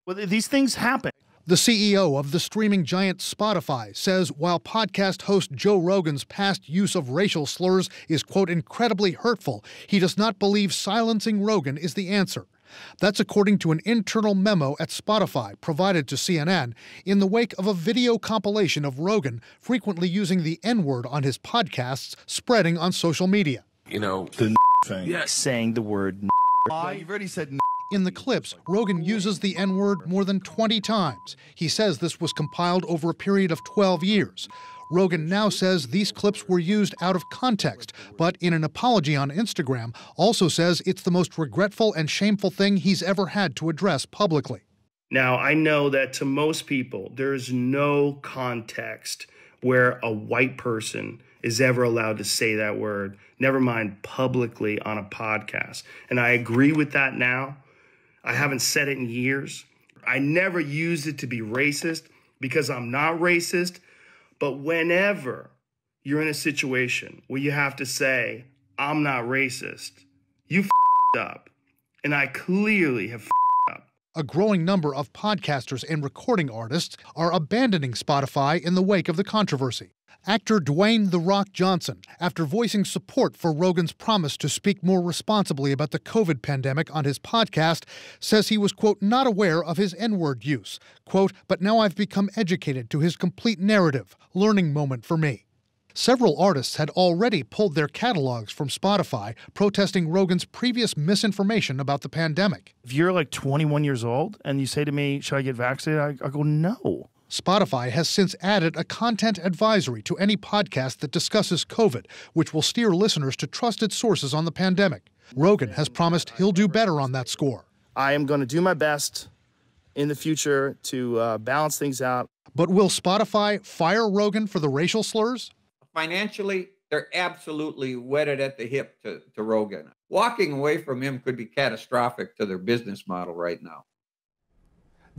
Well, these things happen. The CEO of the streaming giant Spotify says while podcast host Joe Rogan's past use of racial slurs is, quote, incredibly hurtful, he does not believe silencing Rogan is the answer. That's according to an internal memo at Spotify provided to CNN in the wake of a video compilation of Rogan frequently using the N-word on his podcasts spreading on social media. You know, the thing. Yes. Saying the word You've already said In the clips, Rogan uses the N-word more than 20 times. He says this was compiled over a period of 12 years. Rogan now says these clips were used out of context, but in an apology on Instagram, also says it's the most regretful and shameful thing he's ever had to address publicly. Now, I know that to most people, there is no context where a white person is ever allowed to say that word, never mind publicly on a podcast. And I agree with that now. I haven't said it in years. I never used it to be racist because I'm not racist. But whenever you're in a situation where you have to say, I'm not racist, you f***ed up. And I clearly have f***ed up. A growing number of podcasters and recording artists are abandoning Spotify in the wake of the controversy. Actor Dwayne "The Rock" Johnson, after voicing support for Rogan's promise to speak more responsibly about the COVID pandemic on his podcast, says he was, quote, not aware of his N-word use. Quote, but now I've become educated to his complete narrative. Learning moment for me. Several artists had already pulled their catalogs from Spotify, protesting Rogan's previous misinformation about the pandemic. If you're like 21 years old and you say to me, should I get vaccinated? I go, no. Spotify has since added a content advisory to any podcast that discusses COVID, which will steer listeners to trusted sources on the pandemic. Rogan has promised he'll do better on that score. I am going to do my best in the future to balance things out. But will Spotify fire Rogan for the racial slurs? Financially, they're absolutely wetted at the hip to Rogan. Walking away from him could be catastrophic to their business model right now.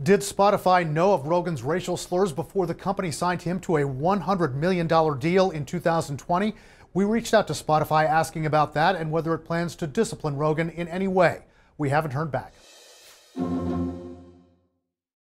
Did Spotify know of Rogan's racial slurs before the company signed him to a $100 million deal in 2020? We reached out to Spotify asking about that and whether it plans to discipline Rogan in any way. We haven't heard back.